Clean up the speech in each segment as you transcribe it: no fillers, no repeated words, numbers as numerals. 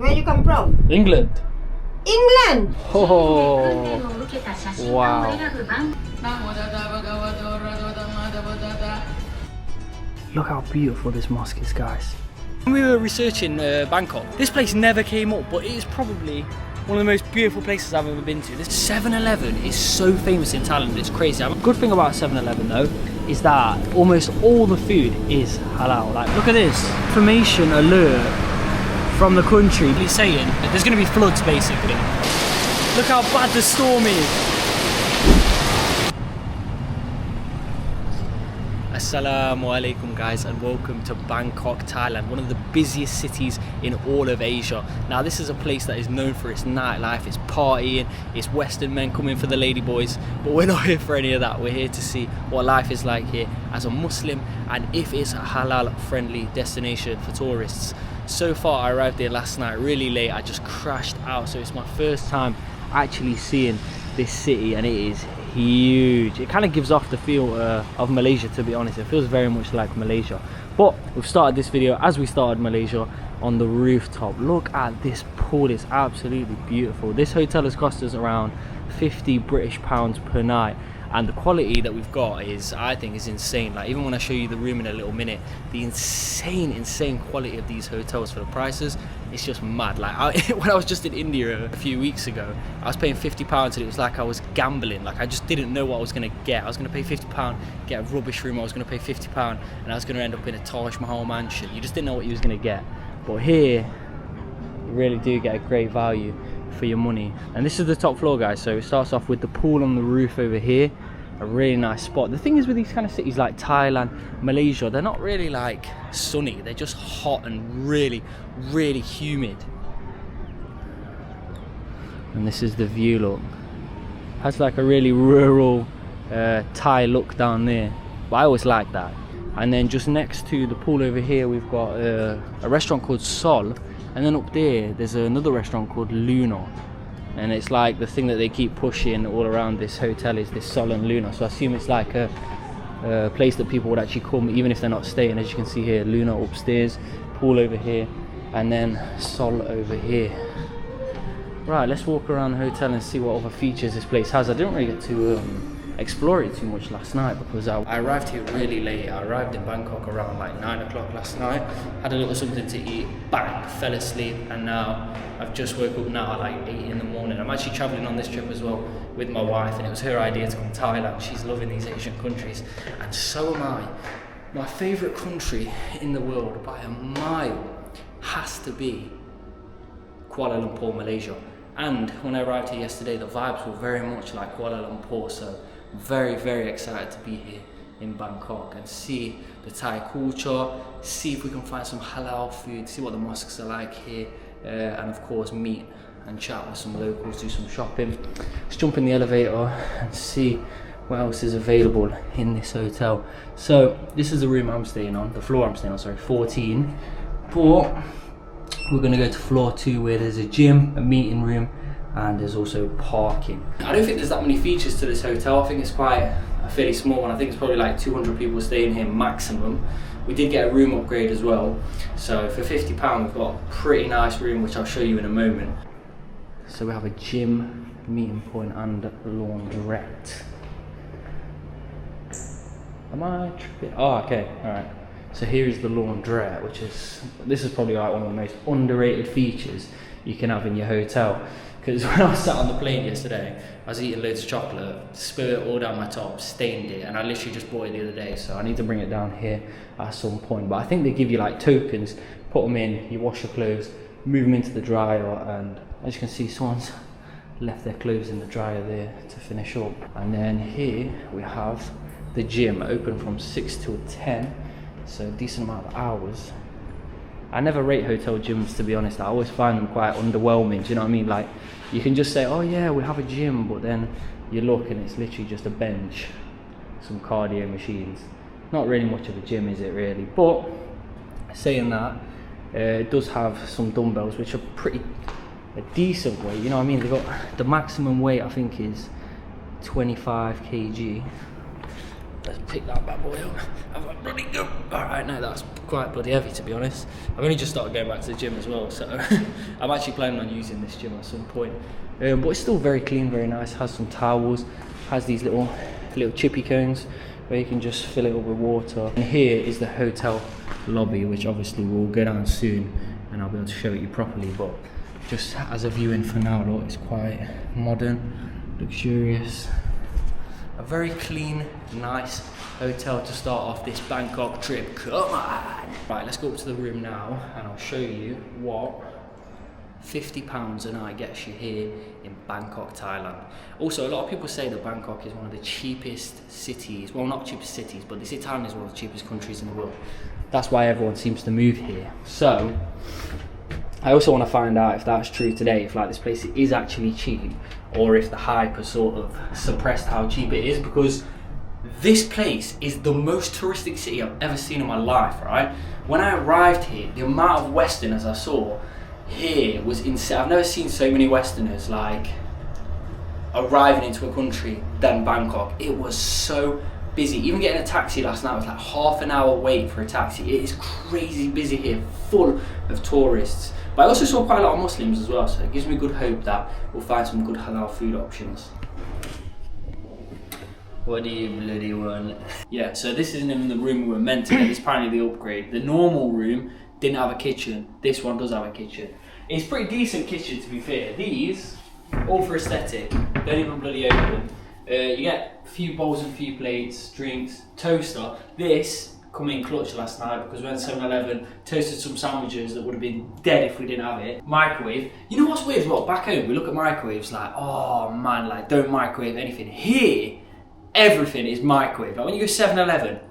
Where you come from? England. England. Oh, wow. Look how beautiful this mosque is, guys. When we were researching Bangkok, this place never came up, but it is probably one of the most beautiful places I've ever been to. This 7-Eleven is so famous in Thailand, it's crazy. The good thing about 7-Eleven though, is that almost all the food is halal. Like, look at this, information alert from the country. He's saying there's going to be floods basically. Look how bad the storm is. Assalamu alaikum guys, and welcome to Bangkok, Thailand, one of the busiest cities in all of Asia. Now this is a place that is known for its nightlife, its partying, its western men coming for the ladyboys, but we're not here for any of that. We're here to see what life is like here as a Muslim and if it's a halal friendly destination for tourists. So far I arrived here last night really late. I just crashed out, so it's my first time actually seeing this city and it is huge. It kind of gives off the feel of Malaysia, to be honest. It feels very much like Malaysia, but we've started this video as we started Malaysia on the rooftop. Look at this pool, it's absolutely beautiful. This hotel has cost us around 50 British pounds per night, and the quality that we've got is, I think, is insane. Like, even when I show you the room in a little minute, the insane quality of these hotels for the prices, it's just mad. Like, when I was just in India a few weeks ago, I was paying £50 and it was like I was gambling. Like, I just didn't know what I was gonna get. I was gonna pay £50, get a rubbish room. I was gonna pay £50 and I was gonna end up in a Taj Mahal mansion. You just didn't know what you was gonna get. But here, you really do get a great value for your money. And this is the top floor, guys, so it starts off with the pool on the roof over here, a really nice spot. The thing is with these kind of cities like Thailand, Malaysia, they're not really like sunny, they're just hot and really humid. And this is the view, look, has like a really rural Thai look down there, but I always like that. And then just next to the pool over here we've got a restaurant called Sol. And then up there, there's another restaurant called Luna. And it's like the thing that they keep pushing all around this hotel is this Sol and Luna. So I assume it's like a place that people would actually come, even if they're not staying. As you can see here, Luna upstairs, pool over here, and then Sol over here. Right, let's walk around the hotel and see what other features this place has. I didn't really get to explore it too much last night because I arrived here really late. I arrived in Bangkok around like 9 o'clock last night, had a little something to eat, bang, fell asleep, and now I've just woke up now at like 8 in the morning. I'm actually traveling on this trip as well with my wife, and it was her idea to come to Thailand. She's loving these Asian countries, and so am I. My favourite country in the world by a mile has to be Kuala Lumpur, Malaysia. And when I arrived here yesterday, the vibes were very much like Kuala Lumpur, so very excited to be here in Bangkok and see the Thai culture, see if we can find some halal food, see what the mosques are like here, and of course meet and chat with some locals, do some shopping. Let's jump in the elevator and see what else is available in this hotel. So this is the room I'm staying on, the floor I'm staying on, sorry, 14. But we're gonna go to floor 2 where there's a gym, a meeting room, and there's also parking. I don't think there's that many features to this hotel. I think it's quite a fairly small one. I think it's probably like 200 people staying here maximum. We did get a room upgrade as well. So for £50 we've got a pretty nice room, which I'll show you in a moment. So we have a gym, meeting point, and laundrette. Am I tripping? Oh, okay, all right. So here is the laundrette, this is probably like one of the most underrated features you can have in your hotel. Because when I was sat on the plane yesterday, I was eating loads of chocolate, spilled it all down my top, stained it, and I literally just bought it the other day, so I need to bring it down here at some point. But I think they give you like tokens, put them in, you wash your clothes, move them into the dryer, and as you can see, someone's left their clothes in the dryer there to finish up. And then here we have the gym, open from 6 till 10, so a decent amount of hours. I never rate hotel gyms, to be honest. I always find them quite underwhelming, do you know what I mean? Like, you can just say, oh yeah, we have a gym, but then you look and it's literally just a bench, some cardio machines. Not really much of a gym, is it really? But saying that, it does have some dumbbells, which are a decent weight, you know what I mean? They've got the maximum weight, I think, is 25 kg. Let's pick that bad boy up. Have a bloody go. Alright, no, that's quite bloody heavy to be honest. I've only just started going back to the gym as well, so I'm actually planning on using this gym at some point. But it's still very clean, very nice. Has some towels, has these little chippy cones where you can just fill it up with water. And here is the hotel lobby, which obviously we'll go down soon and I'll be able to show it you properly. But just as a viewing for now, look, it's quite modern, luxurious. A very clean, nice hotel to start off this Bangkok trip. Come on! Right, let's go up to the room now and I'll show you what £50 a night gets you here in Bangkok, Thailand. Also, a lot of people say that Bangkok is one of the cheapest cities. Well, not cheapest cities, but they say Thailand is one of the cheapest countries in the world. That's why everyone seems to move here. So, I also want to find out if that's true today, if like this place is actually cheap, or if the hype has sort of suppressed how cheap it is, because this place is the most touristic city I've ever seen in my life, right? When I arrived here, the amount of Westerners I saw here was insane. I've never seen so many Westerners like arriving into a country than Bangkok. It was so busy. Even getting a taxi last night was like half an hour wait for a taxi. It is crazy busy here, full of tourists. But I also saw quite a lot of Muslims as well, so it gives me good hope that we'll find some good halal food options. What do you bloody want? Yeah, so this isn't even the room we were meant to get. It's apparently the upgrade. The normal room didn't have a kitchen. This one does have a kitchen. It's a pretty decent kitchen, to be fair. These, all for aesthetic, don't even bloody open. You get a few bowls and a few plates, drinks, toaster. This come in clutch last night because we went to 7-Eleven, toasted some sandwiches that would have been dead if we didn't have it. Microwave. You know what's weird as well? Back home, we look at microwaves like, oh man, like don't microwave anything. Here, everything is microwave. Like when you go 7-Eleven,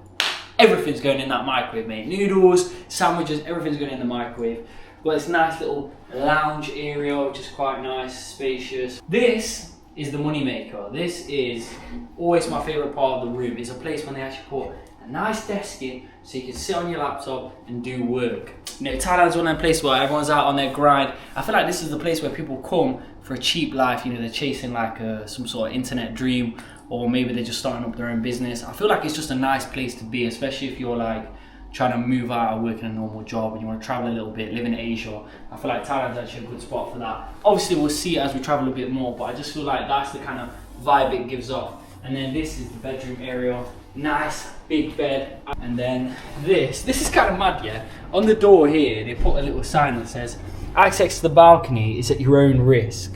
everything's going in that microwave, mate. Noodles, sandwiches, everything's going in the microwave. Got this nice little lounge area, which is quite nice, spacious. This is the money maker. This is always my favourite part of the room. It's a place when they actually put a nice desk in so you can sit on your laptop and do work. You know, Thailand's one of them places where everyone's out on their grind. I feel like this is the place where people come for a cheap life. You know, they're chasing like some sort of internet dream, or maybe they're just starting up their own business. I feel like it's just a nice place to be, especially if you're like trying to move out or work in a normal job and you want to travel a little bit, live in Asia. I feel like Thailand's actually a good spot for that. Obviously we'll see it as we travel a bit more, but I just feel like that's the kind of vibe it gives off. And then this is the bedroom area. Nice big bed. And then this is kind of mad, yeah? On the door here, they put a little sign that says, access to the balcony is at your own risk.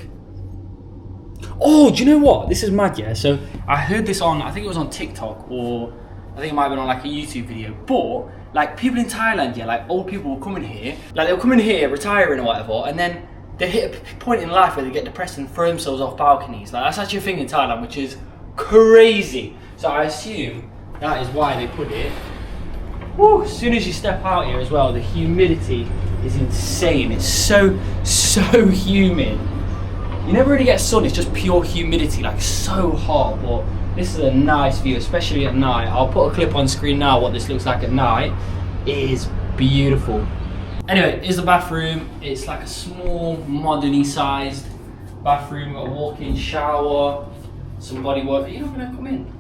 Oh, do you know what? This is mad, yeah? So I heard this on, I think it was on TikTok, or I think it might have been on like a YouTube video, but like people in Thailand, yeah, like old people will come in here, like they'll come in here retiring or whatever, and then they hit a point in life where they get depressed and throw themselves off balconies. Like that's actually a thing in Thailand, which is crazy. So I assume that is why they put it. Woo, as soon as you step out here as well, the humidity is insane. It's so humid. You never really get sun, it's just pure humidity, like so hot. But this is a nice view, especially at night. I'll put a clip on screen now what this looks like at night. It is beautiful. Anyway, here's the bathroom. It's like a small, modern-y sized bathroom. Got a walk-in shower, some body wash. Are you not gonna come in?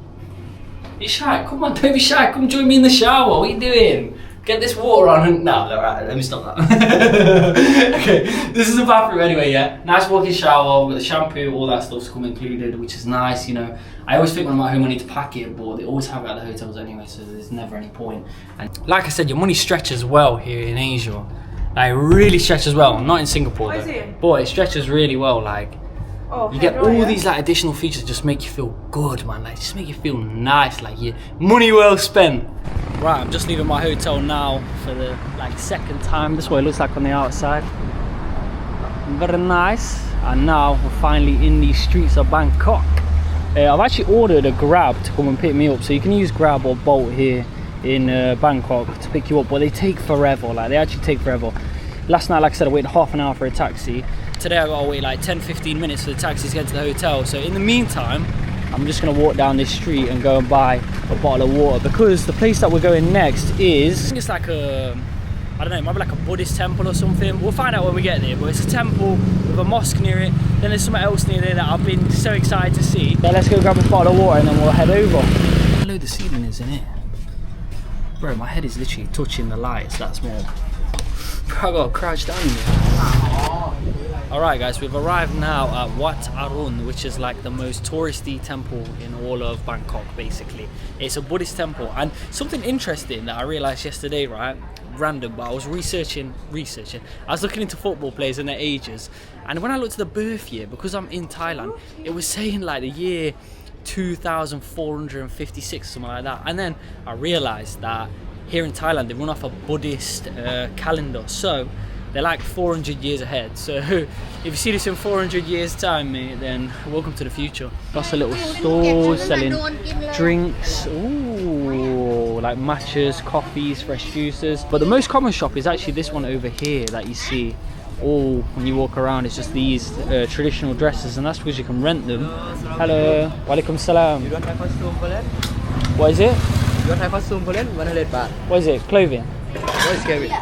You're shy, come on, don't be shy. Come join me in the shower, what are you doing? Get this water on. No, alright, let me stop that. Okay, this is the bathroom anyway, yeah. Nice walk-in shower with the shampoo, all that stuff's come included, which is nice, you know. I always think when I'm at home I need to pack it, but they always have it at the hotels anyway, so there's never any point. And like I said, your money stretches well here in Asia. Like, it really stretches well. Not in Singapore though. It? But it stretches really well, like. Oh, you get all these like additional features that just make you feel good, man. Like, just make you feel nice, like your money well spent. Right, I'm just leaving my hotel now for the like second time. This is what it looks like on the outside. Very nice. And now we're finally in the streets of Bangkok. I've actually ordered a Grab to come and pick me up. So you can use Grab or Bolt here in Bangkok to pick you up, but they take forever. Like, they actually take forever. Last night, like I said, I waited half an hour for a taxi. Today I gotta wait like 10-15 minutes for the taxi to get to the hotel. So in the meantime, I'm just gonna walk down this street and go and buy a bottle of water, because the place that we're going next is, I think it's like a, I don't know, it might be like a Buddhist temple or something. We'll find out when we get there, but it's a temple with a mosque near it. Then there's something else near there that I've been so excited to see. So let's go grab a bottle of water and then we'll head over. low the ceiling is in here? Bro, my head is literally touching the lights, that's more. Bro, I gotta crouch down in here. Alright guys, we've arrived now at Wat Arun, which is like the most touristy temple in all of Bangkok basically. It's a Buddhist temple, and something interesting that I realised yesterday, right? Random, but I was researching. I was looking into football players and their ages, and when I looked at the birth year, because I'm in Thailand, it was saying like the year 2456 or something like that. And then I realised that here in Thailand they run off a Buddhist calendar, so they're like 400 years ahead. So if you see this in 400 years time, mate, then welcome to the future. Lots of little stalls selling drinks, ooh, like matchas, coffees, fresh juices. But the most common shop is actually this one over here that you see. All when you walk around, it's just these traditional dresses, and that's because you can rent them. Hello, walaikum salam. You don't have costume for that? What is it? You don't have costume for that? 100 baht. What is it? Clothing? What is Kevin? You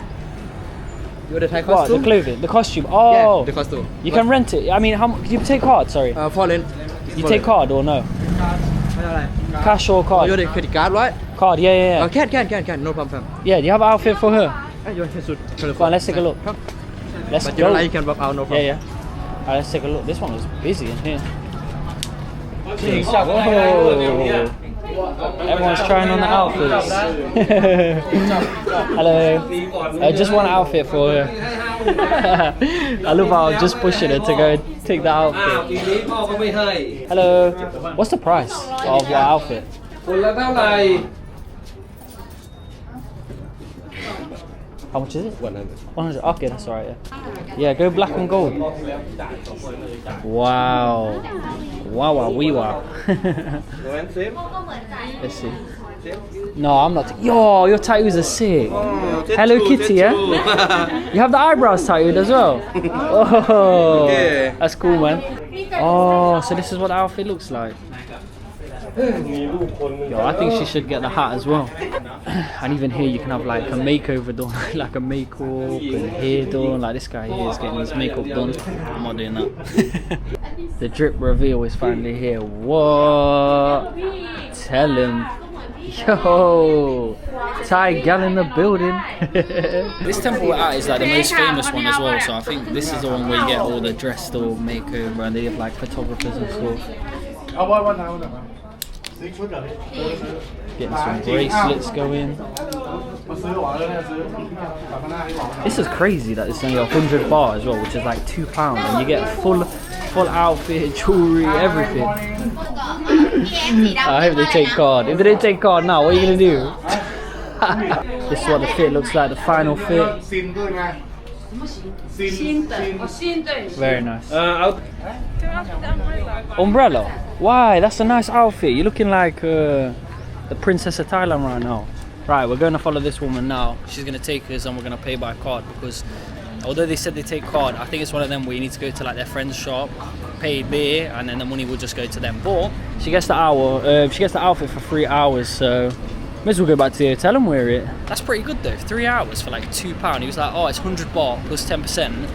want the Thai What? costume? The clothing? The costume? Oh, Yeah, the costume. you can rent it. I mean, how much? You take card? Sorry. Foreign. You take card or no? Cash or card? You want the credit card, right? Card, yeah. Can. No problem. Yeah, do you have an outfit for her? You want to shoot? Come on, let's take a look. Let's But go. you can walk out, no problem. Yeah. Alright, let's take a look. This one was busy in here. Whoa. Everyone's trying on the outfits. Hello. I just want an outfit for her. I love how I'm just pushing her to go take the outfit. Hello. What's the price of what outfit? How much is it? 100. 100. Okay, that's alright. Yeah, go black and gold. Wow. Wow. Let's see. No, I'm not. Yo, your tattoos are sick. Hello Kitty, yeah? You have the eyebrows tattooed as well? Oh, that's cool, man. Oh, so this is what the outfit looks like. Yo, I think she should get the hat as well. And even here you can have like a makeover done, like a makeup and hair done. Like this guy here is getting his makeup done. I'm not doing that. The drip reveal is finally here. What? Tell him. Yo, Thai gal in the building. This temple we're at is like the most famous one as well. So I think this is the one where you get all the dress store makeover, and they have like photographers and stuff. Getting some bracelets going. This is crazy that it's only 100 baht as well, which is like £2, and you get full outfit, jewelry, everything. I hope they take card. If they don't take card now, what are you gonna do? This is what the fit looks like, the final fit. Very nice. Umbrella? Why? That's a nice outfit. You're looking like the Princess of Thailand right now. Right, we're going to follow this woman now. She's going to take us and we're going to pay by card, because although they said they take card, I think it's one of them where you need to go to like their friend's shop, pay there, and then the money will just go to them. But she gets the outfit for 3 hours, so may as well go back to the hotel and wear it. That's pretty good though, 3 hours for like £2. He was like, oh, it's 100 baht plus 10%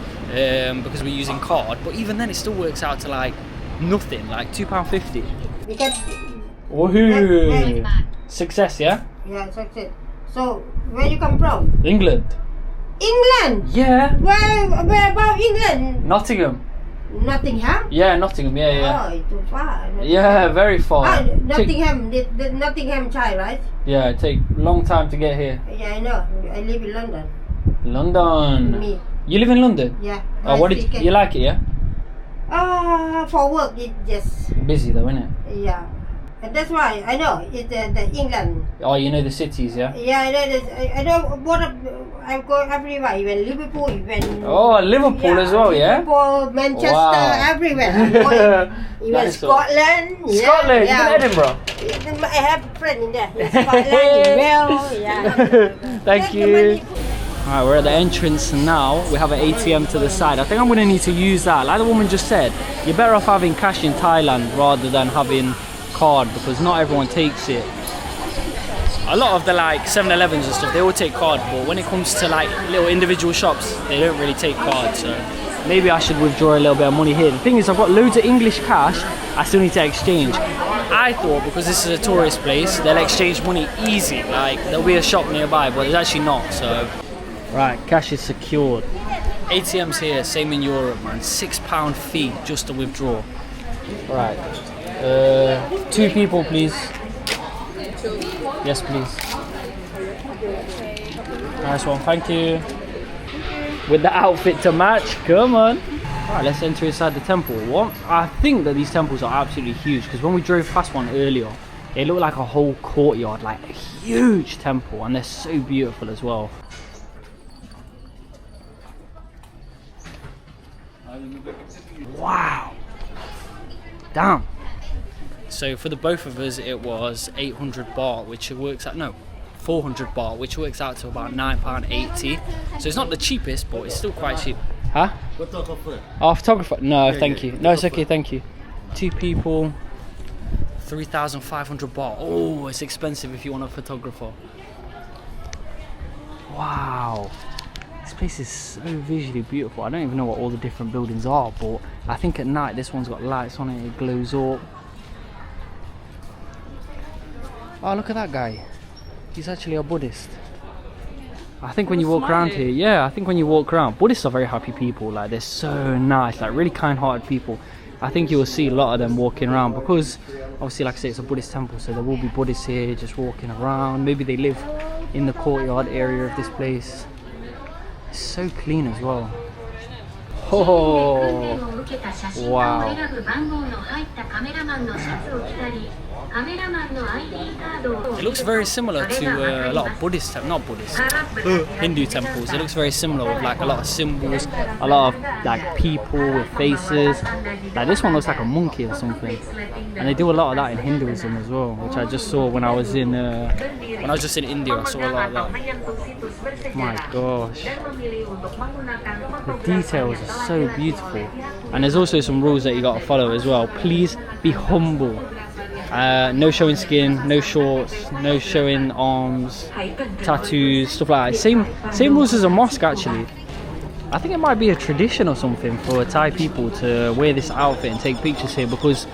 because we're using card. But even then it still works out to like nothing, like £2.50. Woohoo! Success, yeah? Yeah, success. So, where you come from? England. England? Yeah. Where about England? Nottingham. Nottingham? Yeah, Nottingham, yeah. Oh, it's too far. Yeah, very far. Nottingham, the Nottingham child, right? Yeah, it take a long time to get here. Yeah, I know. I live in London. London. Me. You live in London? Yeah. Oh, what did you like it, yeah? For work, it just... Busy though, isn't it? Yeah. And that's why I know it's the England. Oh, you know the cities, yeah? Yeah, I know this. I know what I go everywhere. Even Liverpool, even. Oh, Liverpool as well, yeah? Liverpool, Manchester, everywhere. I'm going. Even Nice. Scotland. Scotland, yeah. even Edinburgh. I have a friend in there. In Scotland, in Wales, yeah. Thank you. Alright, we're at the entrance now. We have an ATM to the side. I think I'm going to need to use that. Like the woman just said, you're better off having cash in Thailand rather than having card, because not everyone takes it. A lot of the like 7-Elevens and stuff, they all take card, but when it comes to like little individual shops, they don't really take card. So maybe I should withdraw a little bit of money here. The thing is, I've got loads of English cash I still need to exchange. I thought because this is a tourist place, they'll exchange money easy. Like there'll be a shop nearby, but there's actually not. So, right, cash is secured. ATMs here, same in Europe, man. £6 fee just to withdraw. Right, 2 people, please. Yes, please. Nice one, thank you. With the outfit to match, come on. Right, let's enter inside the temple. I think that these temples are absolutely huge, because when we drove past one earlier, it looked like a whole courtyard, like a huge temple, and they're so beautiful as well. Wow. Damn. So for the both of us, it was 800 baht, which works out, no, 400 baht, which works out to about £9.80. So it's not the cheapest, but it's still quite cheap. Huh? Photographer. Oh, photographer. No, thank you. No, it's okay, thank you. 2 people, 3,500 baht. Oh, it's expensive if you want a photographer. Wow. This place is so visually beautiful. I don't even know what all the different buildings are, but I think at night this one's got lights on it, it glows up. Oh, look at that guy. He's actually a Buddhist. I think when you walk around here, yeah, I think when you walk around, Buddhists are very happy people. Like, they're so nice, like really kind-hearted people. I think you will see a lot of them walking around because obviously, like I say, it's a Buddhist temple, so there will be Buddhists here just walking around. Maybe they live in the courtyard area of this place. It's so clean as well. Oh, wow. It looks very similar to a lot of Buddhist, not Buddhist, Hindu temples. It looks very similar with like a lot of symbols, a lot of like people with faces. Like this one looks like a monkey or something. And they do a lot of that in Hinduism as well, which I just saw when I was in just in India. I saw a lot of that. My gosh, the details are so beautiful. And there's also some rules that you got to follow as well. Please be humble. No showing skin, no shorts, no showing arms, tattoos, stuff like that. Same rules as a mosque actually. I think it might be a tradition or something for Thai people to wear this outfit and take pictures here, because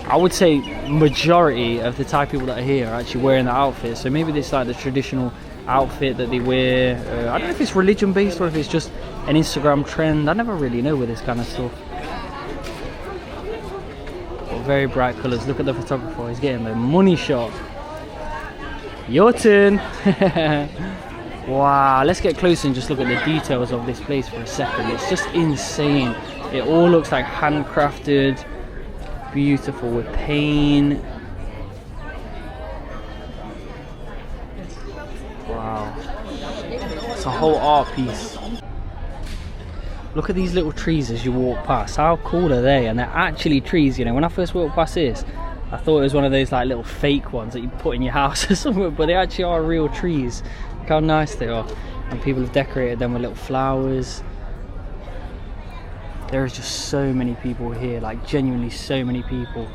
I would say majority of the Thai people that are here are actually wearing the outfit. So maybe this is like the traditional outfit that they wear. I don't know if it's religion based or if it's just an Instagram trend. I never really know with this kind of stuff. Very bright colours. Look at the photographer, he's getting the money shot. Your turn. Wow, let's get close and just look at the details of this place for a second. It's just insane. It all looks like handcrafted, beautiful with paint. Wow, it's a whole art piece. Look at these little trees as you walk past. How cool are they? And they're actually trees, you know. When I first walked past this, I thought it was one of those like little fake ones that you put in your house or something, but they actually are real trees. Look how nice they are. And people have decorated them with little flowers. There is just so many people here, like genuinely so many people.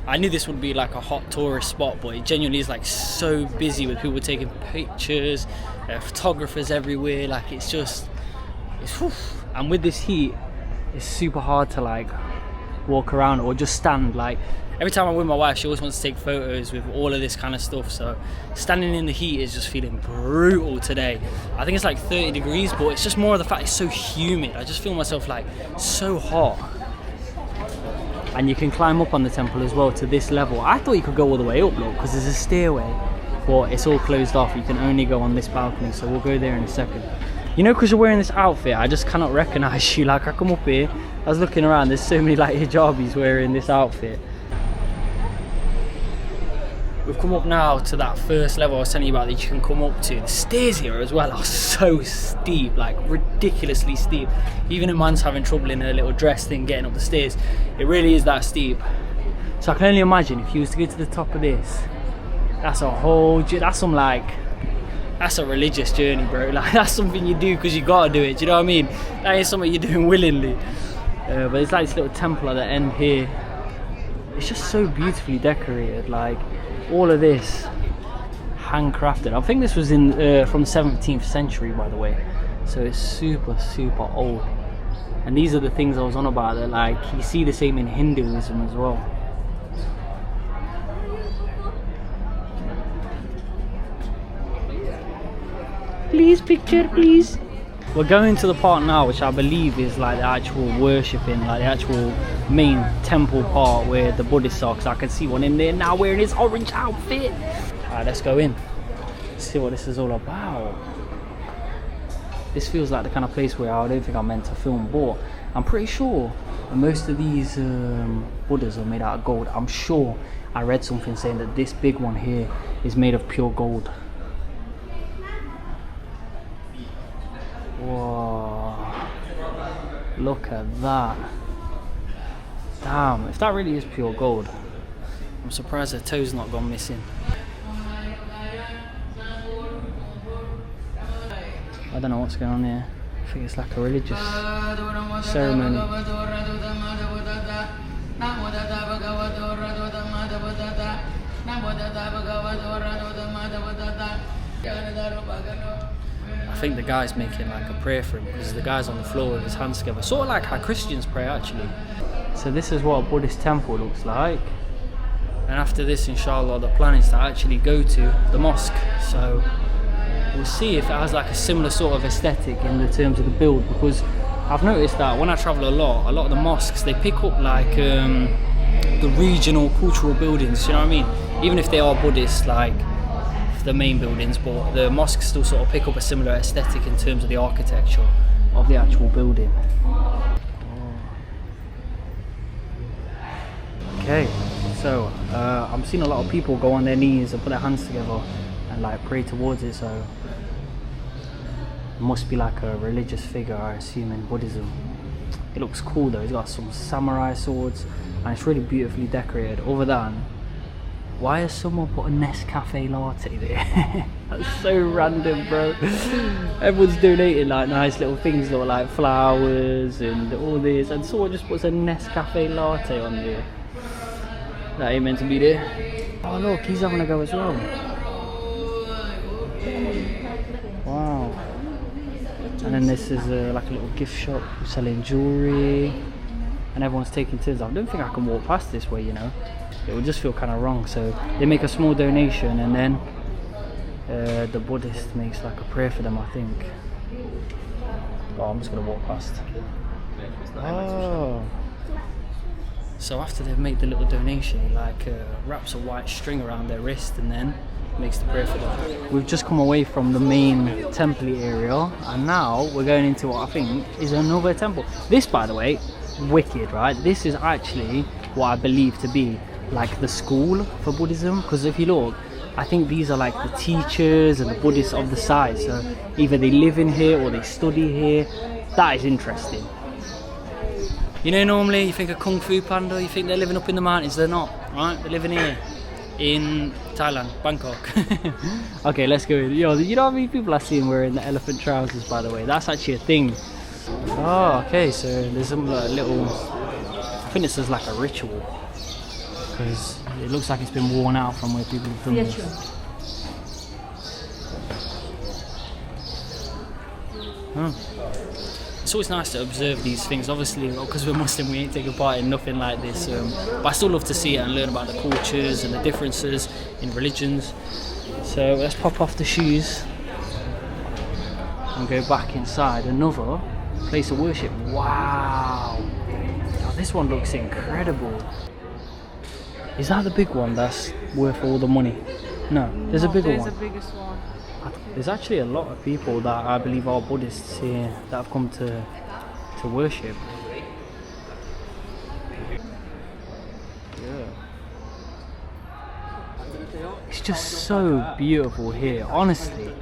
I knew this would be like a hot tourist spot, but it genuinely is like so busy with people taking pictures, photographers everywhere. Like it's just, whew. And with this heat, it's super hard to like walk around or just stand. Like every time I'm with my wife, she always wants to take photos with all of this kind of stuff. So standing in the heat is just feeling brutal today. I think it's like 30 degrees, but it's just more of the fact it's so humid. I just feel myself like so hot. And you can climb up on the temple as well to this level. I thought you could go all the way up, look, because there's a stairway, but it's all closed off. You can only go on this balcony, so we'll go there in a second. You know, because you're wearing this outfit, I just cannot recognize you. Like, I come up here, I was looking around, there's so many like hijabis wearing this outfit. We've come up now to that first level I was telling you about that you can come up to. The stairs here as well are so steep, like ridiculously steep. Even a man's having trouble in a little dress thing getting up the stairs. It really is that steep. So I can only imagine if you was to go to the top of this, that's a whole, that's some like, that's a religious journey, bro. Like that's something you do because you gotta do it. Do you know what I mean? That ain't something you're doing willingly. But it's like this little temple at the end here. It's just so beautifully decorated. Like all of this handcrafted. I think this was in from the 17th century, by the way. So it's super old. And these are the things I was on about. That like you see the same in Hinduism as well. Please, picture, please. We're going to the part now, which I believe is like the actual worshipping, like the actual main temple part where the Buddhists are, because I can see one in there now wearing his orange outfit. Alright, let's go in. See what this is all about. This feels like the kind of place where I don't think I'm meant to film, but I'm pretty sure most of these Buddhas are made out of gold. I'm sure I read something saying that this big one here is made of pure gold. Whoa, look at that. Damn, if that really is pure gold, I'm surprised the toe's not gone missing. I don't know what's going on here. I think it's like a religious ceremony. I think the guy's making like a prayer for him, because the guy's on the floor with his hands together. Sort of like how Christians pray actually. So this is what a Buddhist temple looks like. And after this, inshallah, the plan is to actually go to the mosque. So we'll see if it has like a similar sort of aesthetic in the terms of the build, because I've noticed that when I travel a lot of the mosques, they pick up like the regional cultural buildings, you know what I mean? Even if they are Buddhist, like the main buildings, but the mosques still sort of pick up a similar aesthetic in terms of the architecture of the actual building. Okay, so I'm seeing a lot of people go on their knees and put their hands together and like pray towards it, so it must be like a religious figure, I assume, in Buddhism. It looks cool though. He's got some samurai swords and it's really beautifully decorated. Other than, why has someone put a Nescafe latte there? That's so random, bro. Everyone's donating like nice little things, little like flowers and all this, and someone just puts a Nescafe latte on there. That ain't meant to be there. Oh look, he's having a go as well. Wow. And then this is like a little gift shop selling jewellery, and everyone's taking turns. I don't think I can walk past this way, you know. It would just feel kind of wrong. So they make a small donation, and then the Buddhist makes like a prayer for them, I think. Oh, I'm just gonna walk past. Oh. So after they've made the little donation, he like wraps a white string around their wrist and then makes the prayer for them. We've just come away from the main temple area, and now we're going into what I think is another temple. This, by the way, wicked, right? This is actually what I believe to be like the school for Buddhism, because if you look, I think these are like the teachers and the Buddhists of the side, so either they live in here or they study here. That is interesting. You know, normally you think of Kung Fu Panda, you think they're living up in the mountains. They're not, right? They're living here in Thailand, Bangkok. Okay, let's go. Yo, you know how many people I seen wearing the elephant trousers, by the way? That's actually a thing. Oh, okay, so there's some little, I think this is like a ritual, because it looks like it's been worn out from where people have done this. Huh. It's always nice to observe these things. Obviously, because we're Muslim, we ain't taking part in nothing like this. But I still love to see it and learn about the cultures and the differences in religions. So let's pop off the shoes and go back inside another place of worship. Wow! Oh, this one looks incredible. Is that the big one that's worth all the money? No, there's a bigger one. There's a biggest one. There's actually a lot of people that I believe are Buddhists here that have come to worship. Yeah. It's just so beautiful here, honestly,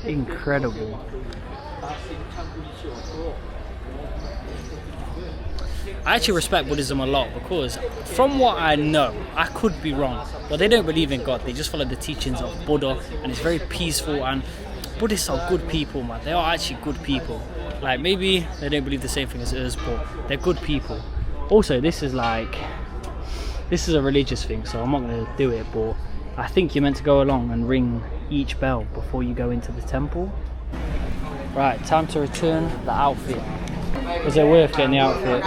incredible. I actually respect Buddhism a lot, because from what I know, I could be wrong, but they don't believe in God. They just follow the teachings of Buddha, and it's very peaceful, and Buddhists are good people, man. They are actually good people. Like, maybe they don't believe the same thing as us, but they're good people. Also, this is a religious thing, so I'm not going to do it, but I think you're meant to go along and ring each bell before you go into the temple. Right, time to return the outfit. Was it worth getting the outfit?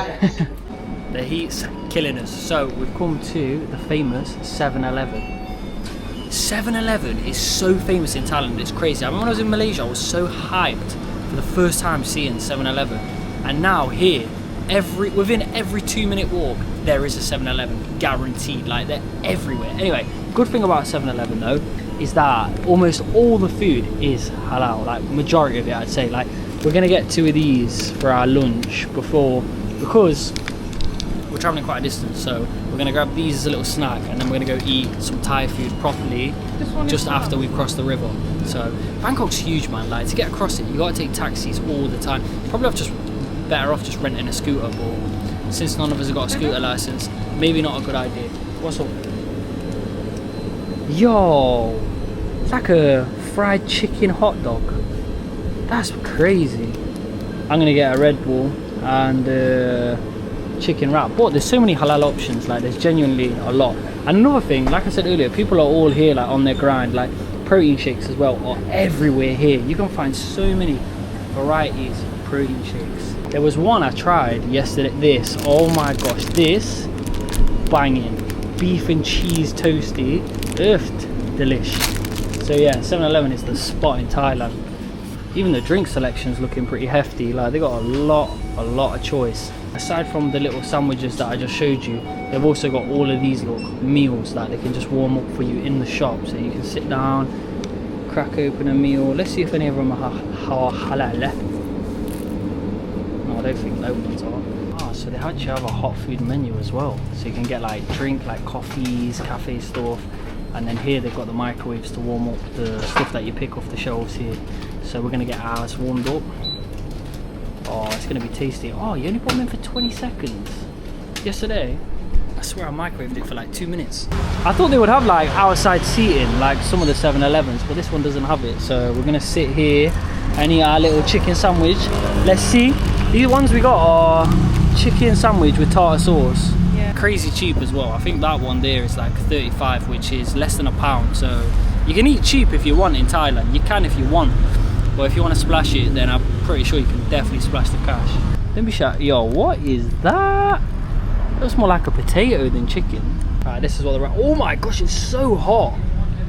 The heat's killing us. So we've come to the famous 7-Eleven. 7-Eleven is so famous in Thailand, it's crazy. I remember when I was in Malaysia, I was so hyped for the first time seeing 7-Eleven. And now here, within every 2-minute walk, there is a 7-Eleven, guaranteed. Like, they're everywhere. Anyway, good thing about 7-Eleven though, is that almost all the food is halal. Like, majority of it, I'd say. Like, we're gonna get 2 of these for our lunch because we're traveling quite a distance, so we're gonna grab these as a little snack, and then we're gonna go eat some Thai food properly just after we've crossed the river. So Bangkok's huge, man. Like, to get across it, you gotta take taxis all the time. Probably better off just renting a scooter, but since none of us have got a scooter license, maybe not a good idea. What's up? Yo, it's like a fried chicken hot dog. That's crazy. I'm gonna get a Red Bull and chicken wrap, but there's so many halal options. Like, there's genuinely a lot. And another thing, like I said earlier, people are all here like on their grind. Like, protein shakes as well are everywhere here. You can find so many varieties of protein shakes. There was one I tried yesterday, oh my gosh, this banging beef and cheese toasty, delish. So yeah, 7-Eleven is the spot in Thailand. Even the drink selection's looking pretty hefty. Like, they got a lot of choice. Aside from the little sandwiches that I just showed you, they've also got all of these little meals that they can just warm up for you in the shop. So you can sit down, crack open a meal. Let's see if any of them are halal. No, I don't think no ones are. Ah, so they actually have a hot food menu as well. So you can get like drink, like coffees, cafe stuff. And then here they've got the microwaves to warm up the stuff that you pick off the shelves here. So we're gonna get ours warmed up. Oh, it's gonna be tasty. Oh, you only put them in for 20 seconds. Yesterday, I swear I microwaved it for like 2 minutes. I thought they would have like outside seating, like some of the 7-Elevens, but this one doesn't have it. So we're gonna sit here and eat our little chicken sandwich. Let's see. These ones we got are chicken sandwich with tartar sauce. Yeah. Crazy cheap as well. I think that one there is like 35, which is less than £1. So you can eat cheap if you want in Thailand. You can if you want. But if you want to splash it, then I'm pretty sure you can definitely splash the cash. Let me shout, yo, what is that? Looks more like a potato than chicken. Alright, this is what the oh my gosh, it's so hot.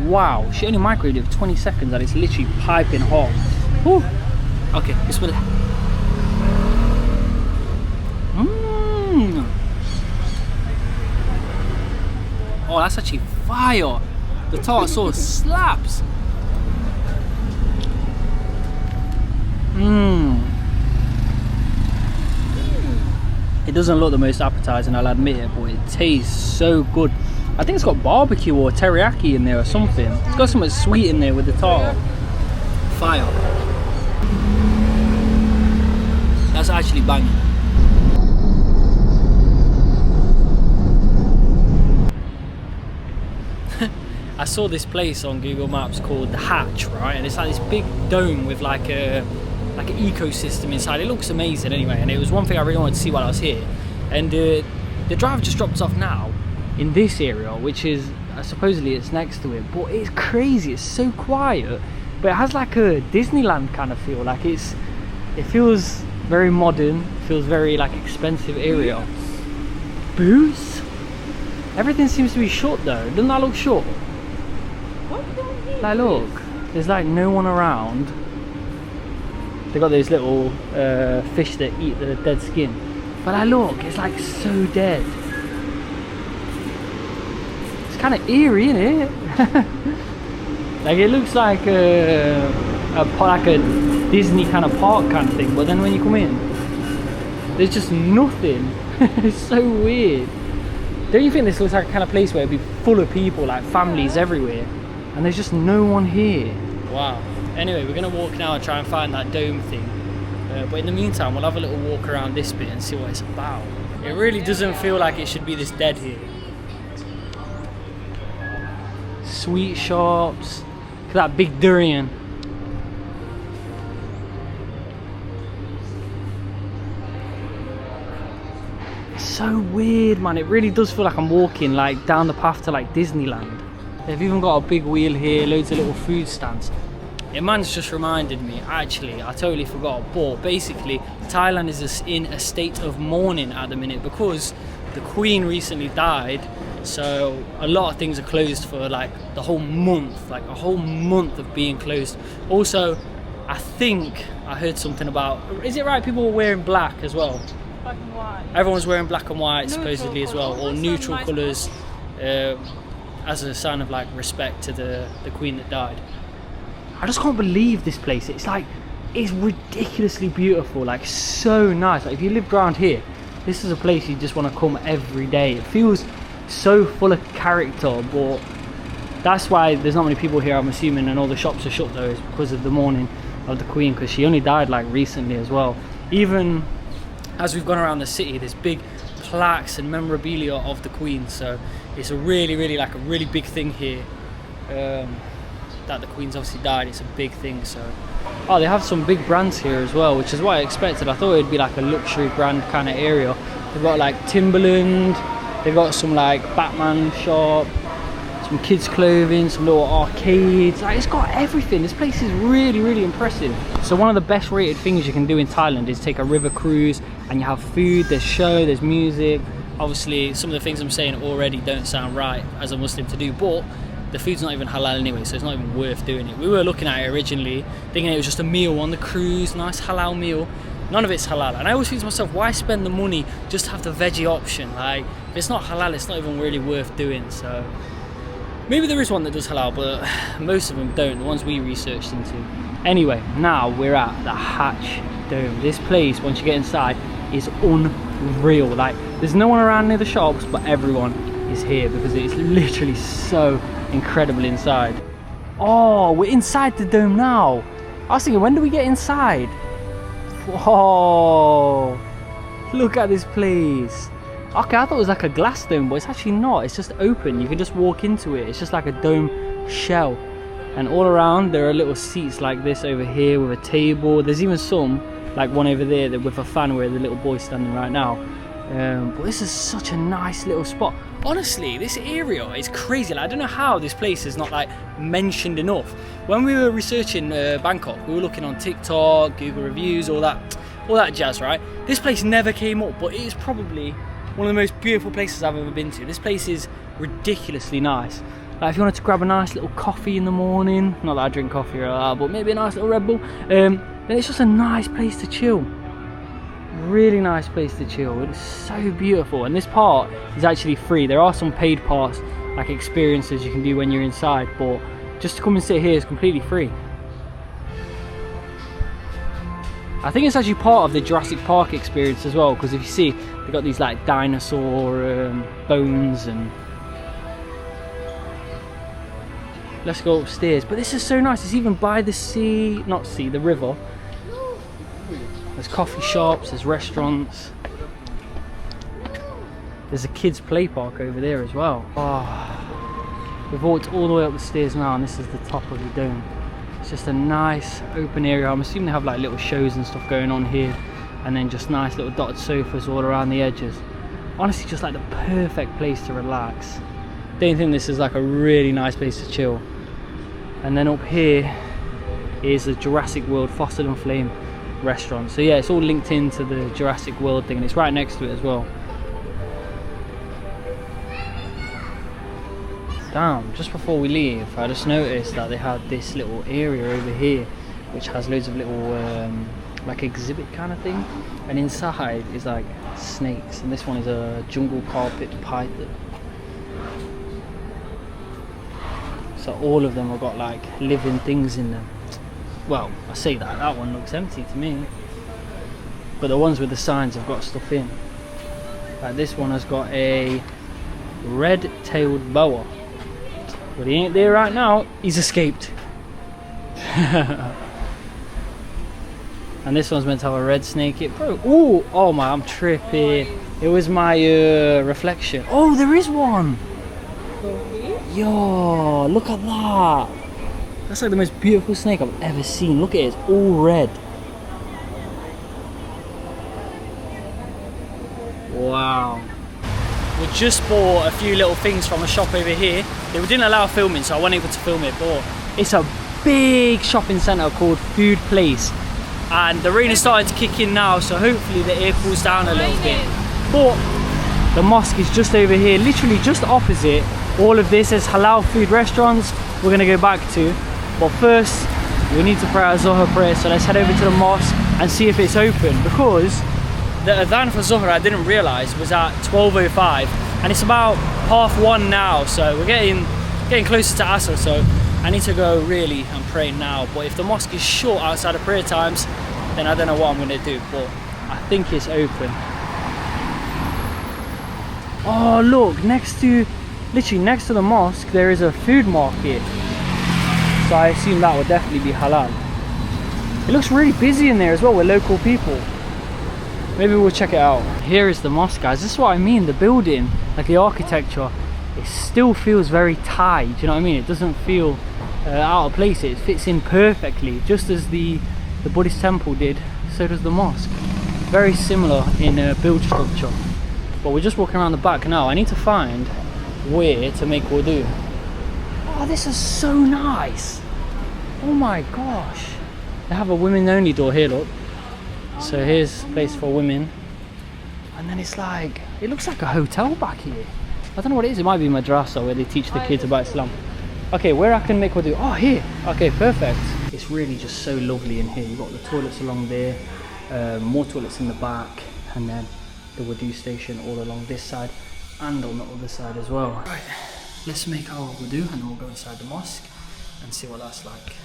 Wow, she only microwaved it for 20 seconds and it's literally piping hot. Woo. Okay, bismillah. Oh, that's actually fire. The tartar sauce slaps. It doesn't look the most appetizing, I'll admit it, but it tastes so good. I think it's got barbecue or teriyaki in there or something. It's got something sweet in there with the tartar. Fire. That's actually banging. I saw this place on Google Maps called The Hatch, right? And it's like this big dome with like an ecosystem inside. It looks amazing anyway, and it was one thing I really wanted to see while I was here. And the driver just dropped us off now in this area, which is supposedly it's next to it, but it's crazy. It's so quiet, but it has like a Disneyland kind of feel. Like it feels very modern, feels very like expensive area. Boots? Everything seems to be shut though. Doesn't that look shut? Like look, there's like no one around. They got those little fish that eat the dead skin. But like look, it's like so dead. It's kind of eerie, isn't it? Like it looks like a Disney kind of park kind of thing. But then when you come in, there's just nothing. It's so weird. Don't you think this looks like a kind of place where it'd be full of people, like families everywhere, and there's just no one here? Wow. Anyway, we're gonna walk now and try and find that dome thing. But in the meantime, we'll have a little walk around this bit and see what it's about. It really doesn't feel like it should be this dead here. Sweet shops. Look at that big durian. So weird, man. It really does feel like I'm walking like down the path to like Disneyland. They've even got a big wheel here, loads of little food stands. Your man's just reminded me, actually, I totally forgot, but basically Thailand is in a state of mourning at the minute because the Queen recently died So a lot of things are closed for like the whole month, like a whole month of being closed. Also, I think I heard something about, is it right people were wearing black as well? Black and white. Everyone's wearing black and white supposedly Neutral as well, or colours. neutral Nice colours, as a sign of like respect to the queen that died. I just can't believe this place. It's like, it's ridiculously beautiful, like so nice. Like if you lived around here, this is a place you just want to come every day. It feels so full of character, but that's why there's not many people here, I'm assuming, and all the shops are shut though, is because of the mourning of the queen, because she only died like recently as well. Even as we've gone around the city, there's big plaques and memorabilia of the queen, so it's a really like a really big thing here, that the queen's obviously died. It's a big thing. So oh, they have some big brands here as well, which is what I expected. I thought it'd be like a luxury brand kind of area. They've got like Timberland, they've got some like Batman shop, some kids clothing, some little arcades. Like, it's got everything. This place is really impressive. So one of the best rated things you can do in Thailand is take a river cruise, and you have food, there's show, there's music. Obviously some of the things I'm saying already don't sound right as a Muslim to do, but the food's not even halal anyway, so it's not even worth doing it. We were looking at it originally thinking it was just a meal on the cruise, nice halal meal. None of it's halal, and I always think to myself, why spend the money just to have the veggie option? Like, if it's not halal, it's not even really worth doing. So maybe there is one that does halal, but most of them don't, the ones we researched into. Anyway, now we're at the Hatch Dome. This place, once you get inside, is unreal. Like, there's no one around near the shops, but everyone is here because it's literally so incredible inside. Oh, we're inside the dome now. I was thinking, when do we get inside? Whoa, look at this place. Okay, I thought it was like a glass dome, but it's actually not. It's just open. You can just walk into it. It's just like a dome shell. And all around there are little seats like this over here with a table. There's even some, like one over there with a fan where the little boy's standing right now. But this is such a nice little spot. Honestly, this area is crazy. Like, I don't know how this place is not like mentioned enough. When we were researching Bangkok, we were looking on TikTok, Google reviews, all that jazz, right? This place never came up, but it is probably one of the most beautiful places I've ever been to. This place is ridiculously nice. Like, if you wanted to grab a nice little coffee in the morning, not that I drink coffee or that, but maybe a nice little Red Bull, then it's just a nice place to chill. Really nice place to chill. It's so beautiful, and this part is actually free. There are some paid parts, like experiences you can do when you're inside, but just to come and sit here is completely free. I think it's actually part of the Jurassic Park experience as well, because if you see, they've got these like dinosaur bones. And let's go upstairs. But this is so nice. It's even by the sea, not sea, the river. There's coffee shops, there's restaurants. There's a kids play park over there as well. Oh, we've walked all the way up the stairs now, and this is the top of the dome. It's just a nice open area. I'm assuming they have like little shows and stuff going on here, and then just nice little dotted sofas all around the edges. Honestly, just like the perfect place to relax. Don't think this is like a really nice place to chill. And then up here is the Jurassic World Fossil and Flame restaurant. So yeah, it's all linked into the Jurassic World thing, and it's right next to it as well. Damn, just before we leave, I just noticed that they had this little area over here which has loads of little like exhibit kind of thing, and inside is like snakes, and this one is a jungle carpet python. So all of them have got like living things in them. Well, I say that one looks empty to me, but the ones with the signs have got stuff in. Like this one has got a red-tailed boa, but he ain't there right now, he's escaped. And this one's meant to have a red snake. Ooh, oh my, I'm trippy. It was my reflection. Oh, there is one. Yo, look at that. That's like the most beautiful snake I've ever seen. Look at it, it's all red. Wow. We just bought a few little things from a shop over here. They didn't allow filming, so I wasn't able to film it, but it's a big shopping centre called Food Place. And the rain is starting to kick in now, so hopefully the air cools down a little bit. But The mosque is just over here, literally just opposite. All of this is halal food restaurants we're gonna go back to. But first, we need to pray our Zuhr prayer. So let's head over to the mosque and see if it's open, because the adhan for Zuhr, I didn't realize, was at 12:05 and it's about 1:30 now. So we're getting closer to Asr, so I need to go really and pray now. But if the mosque is short outside of prayer times, then I don't know what I'm gonna do, but I think it's open. Oh look, literally next to the mosque there is a food market, so I assume that would definitely be halal. It looks really busy in there as well with local people. Maybe we'll check it out. Here is the mosque, guys. This is what I mean, the building, like the architecture, it still feels very Thai, do you know what I mean? It doesn't feel out of place. It fits in perfectly, just as the Buddhist temple did, so does the mosque. Very similar in build structure. But we're just walking around the back now. I need to find where to make wudu. Oh, this is so nice. Oh my gosh. They have a women only door here, look. So here's a place for women. And then it's like, it looks like a hotel back here. I don't know what it is. It might be madrasa where they teach the kids about Islam. Okay, where I can make wudu? Oh, here. Okay, perfect. It's really just so lovely in here. You've got the toilets along there, more toilets in the back, and then the wudu station all along this side and on the other side as well. Right, let's make our wudu and then we'll go inside the mosque and see what that's like.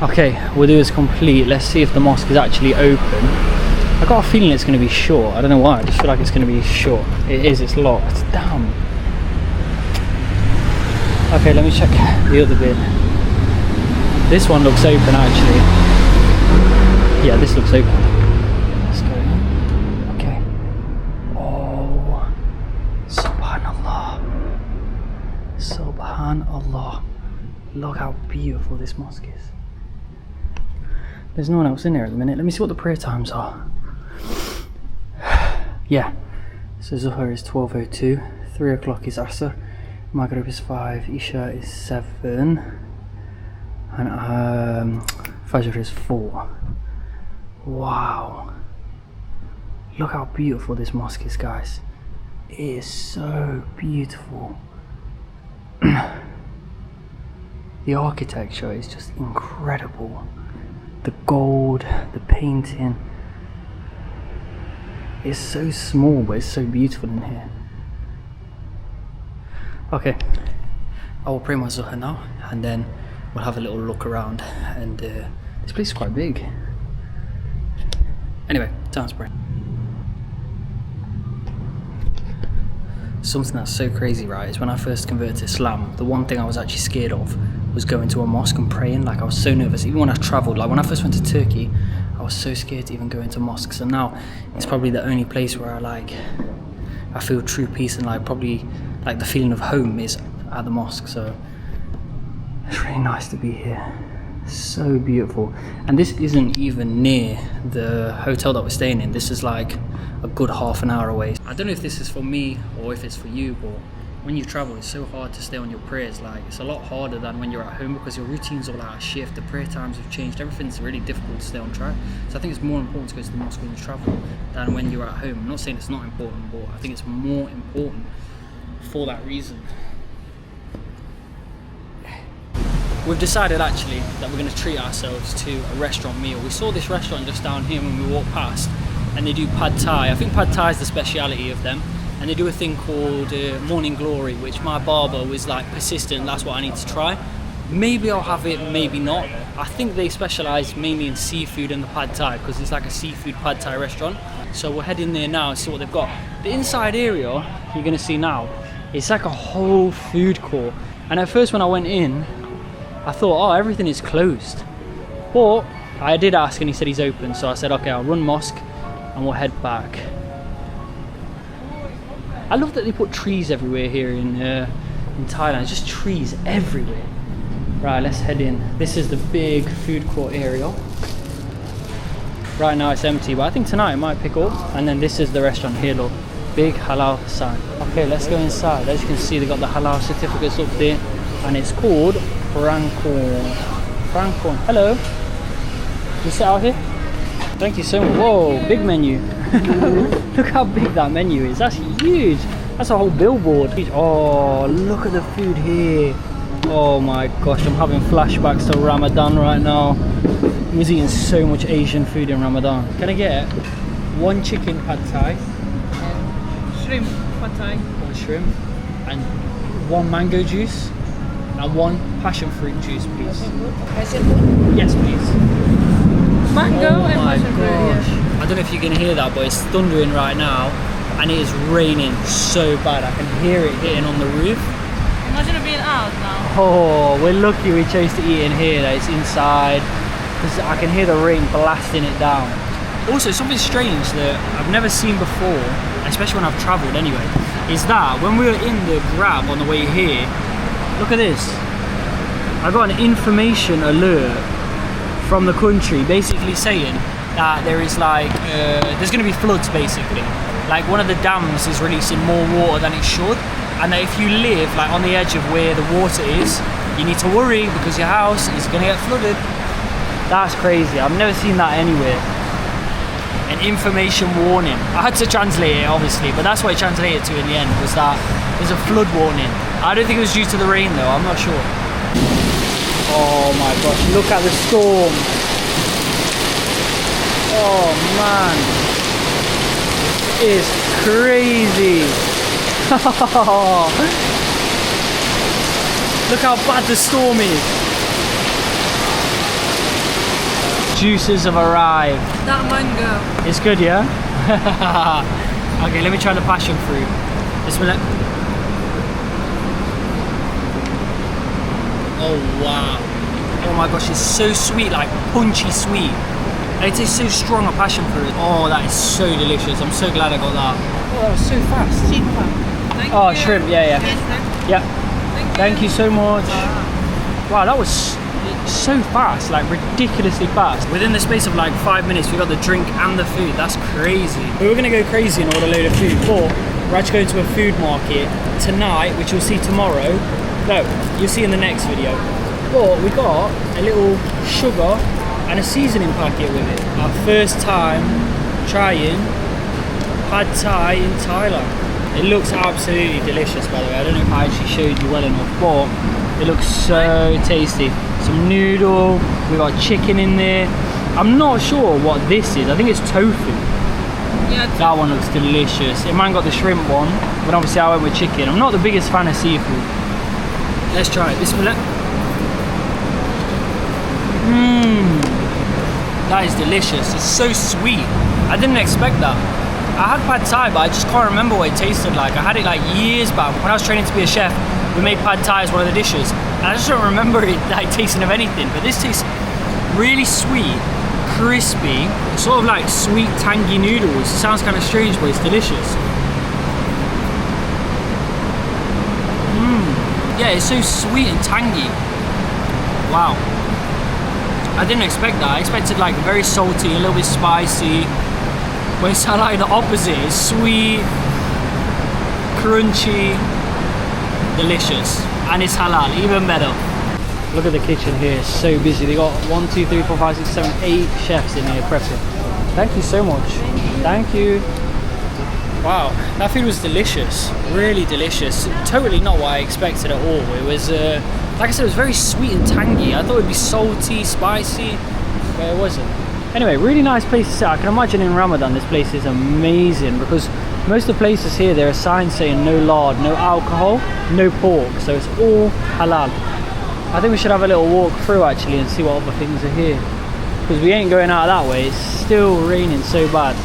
Okay, wudu is complete. Let's see if the mosque is actually open. I got a feeling it's going to be short. I don't know why, I just feel like it's going to be short. It is, it's locked. Damn. Okay, let me check the other bit. This one looks open actually. Yeah, this looks open. Let's go in. Okay. Oh, subhanallah. Subhanallah. Look how beautiful this mosque is. There's no one else in there at the minute. Let me see what the prayer times are. Yeah. So Zuhr is 12:02. 3 o'clock is Asr. Maghrib is 5. Isha is 7. And Fajr is 4. Wow. Look how beautiful this mosque is, guys. It is so beautiful. The architecture is just incredible. The gold, the painting. It's so small, but it's so beautiful in here. Okay, I will pray my Zuhr now, and then we'll have a little look around. And this place is quite big. Anyway, time to pray. Something that's so crazy, right, is when I first converted to Islam, the one thing I was actually scared of was going to a mosque and praying. Like, I was so nervous. Even when I travelled, like when I first went to Turkey, I was so scared to even go into mosques. And now it's probably the only place where I feel true peace, and probably the feeling of home is at the mosque. So it's really nice to be here. So beautiful. And this isn't even near the hotel that we're staying in. This is like a good half an hour away. I don't know if this is for me or if it's for you, but when you travel, it's so hard to stay on your prayers. It's a lot harder than when you're at home, because your routine's all out of shift, the prayer times have changed, everything's really difficult to stay on track. So I think it's more important to go to the mosque when you travel than when you're at home. I'm not saying it's not important, but I think it's more important for that reason. We've decided actually that we're going to treat ourselves to a restaurant meal. We saw this restaurant just down here when we walked past, and they do pad thai. I think pad thai is the speciality of them. And they do a thing called Morning Glory, which my barber was persistent, that's what I need to try. Maybe I'll have it, maybe not. I think they specialise mainly in seafood and the pad thai, because it's like a seafood pad thai restaurant. So we'll head in there now and see what they've got. The inside area, you're going to see now, it's like a whole food court. And at first when I went in, I thought, oh, everything is closed. But I did ask and he said he's open. So I said, okay, I'll run mosque and we'll head back. I love that they put trees everywhere here in Thailand. It's just trees everywhere. Right, let's head in. This is the big food court area. Right now it's empty, but I think tonight it might pick up. And then this is the restaurant here, look. Big halal sign. Okay, let's go inside. As you can see, they got the halal certificates up there. And it's called Francon. Francon. Hello. You sit out here? Thank you so much. Whoa, big menu. Look how big that menu is. That's huge. That's a whole billboard. Oh, look at the food here. Oh my gosh, I'm having flashbacks to Ramadan right now. I was eating so much Asian food in Ramadan. Can I get 1 chicken pad thai? Shrimp pad thai. 1 shrimp. And 1 mango juice. And 1 passion fruit juice, please. Yes, please. Mango and my passion fruit. gosh. Yeah. I don't know if you can hear that, but it's thundering right now. And it is raining so bad. I can hear it hitting on the roof. Imagine it being out now. Oh, we're lucky we chose to eat in here, that it's inside, because I can hear the rain blasting it down. Also, something strange that I've never seen before, especially when I've travelled anyway, is that when we were in the Grab on the way here, look at this. I got an information alert from the country basically saying that there is like, there's going to be floods basically. Like one of the dams is releasing more water than it should. And that if you live like on the edge of where the water is, you need to worry because your house is gonna get flooded. That's crazy. I've never seen that anywhere. An information warning. I had to translate it obviously, but that's what it translated to in the end, was that there's a flood warning. I don't think it was due to the rain though, I'm not sure. Oh my gosh, look at the storm. Oh man. It's crazy. Look how bad the storm is. Juices have arrived. That mango. It's good, yeah? Okay, let me try the passion fruit. Oh wow. Oh my gosh, it's so sweet, like punchy sweet. It tastes so strong, a passion fruit. Oh, that is so delicious. I'm so glad I got that. Oh, that was so fast. Oh, shrimp, yeah. Yeah. Thank you so much. Wow, that was so fast, like ridiculously fast. Within the space of like 5 minutes, we got the drink and the food. That's crazy. We were gonna go crazy and order a load of food, but we're actually going to a food market tonight, which you'll see tomorrow. No, you'll see in the next video. But we got a little sugar and a seasoning packet with it. Our first time trying pad thai in Thailand. It looks absolutely delicious, by the way. I don't know if I actually showed you well enough, but it looks so tasty. Some noodle, we got chicken in there. I'm not sure what this is. I think it's tofu. Yeah. That one looks delicious. Iman got the shrimp one, but obviously I went with chicken. I'm not the biggest fan of seafood. Let's try it. Bismillah. That is delicious. It's so sweet. I didn't expect that. I had pad thai, but I just can't remember what it tasted like. I had it like years back when I was training to be a chef. We made pad thai as one of the dishes, and I just don't remember it like tasting of anything. But this tastes really sweet, crispy, sort of like sweet, tangy noodles. It sounds kind of strange, but it's delicious. Yeah, it's so sweet and tangy. Wow. I didn't expect that. I expected like very salty, a little bit spicy. But it's like the opposite. It's sweet, crunchy, delicious. And it's halal, even better. Look at the kitchen here, it's so busy. They got 1, 2, 3, 4, 5, 6, 7, 8 chefs in here prepping. Thank you so much. Thank you. Wow, that food was delicious, really delicious. Totally not what I expected at all. It was, like I said, it was very sweet and tangy. I thought it would be salty, spicy, but it wasn't. Anyway, really nice place to sit. I can imagine in Ramadan this place is amazing because most of the places here, there are signs saying no lard, no alcohol, no pork. So it's all halal. I think we should have a little walk through actually and see what other things are here. Because we ain't going out that way. It's still raining so bad.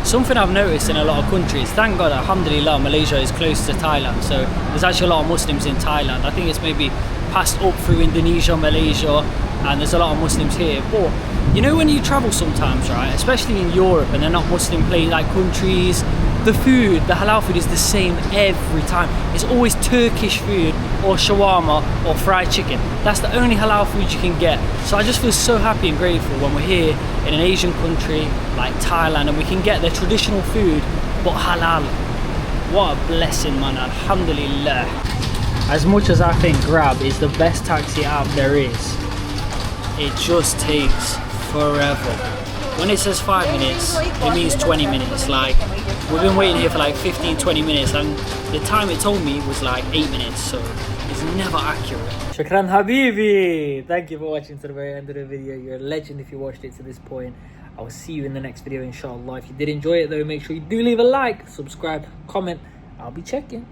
Something I've noticed in a lot of countries, thank God, alhamdulillah, Malaysia is close to Thailand, so there's actually a lot of Muslims in Thailand. I think it's maybe passed up through Indonesia, Malaysia, and there's a lot of Muslims here. But you know, when you travel sometimes, right, especially in Europe and they're not Muslim like countries, the food, the halal food is the same every time. It's always Turkish food or shawarma or fried chicken. That's the only halal food you can get. So I just feel so happy and grateful when we're here in an Asian country like Thailand and we can get their traditional food but halal. What a blessing, man. Alhamdulillah. As much as I think Grab is the best taxi app there is, it just takes forever. When it says 5 minutes, it means 20 minutes. Like, we've been waiting here for like 15-20 minutes, and the time it told me was like 8 minutes, so it's never accurate. Shukran Habibi! Thank you for watching to the very end of the video. You're a legend if you watched it to this point. I will see you in the next video, inshallah. If you did enjoy it though, make sure you do leave a like, subscribe, comment. I'll be checking.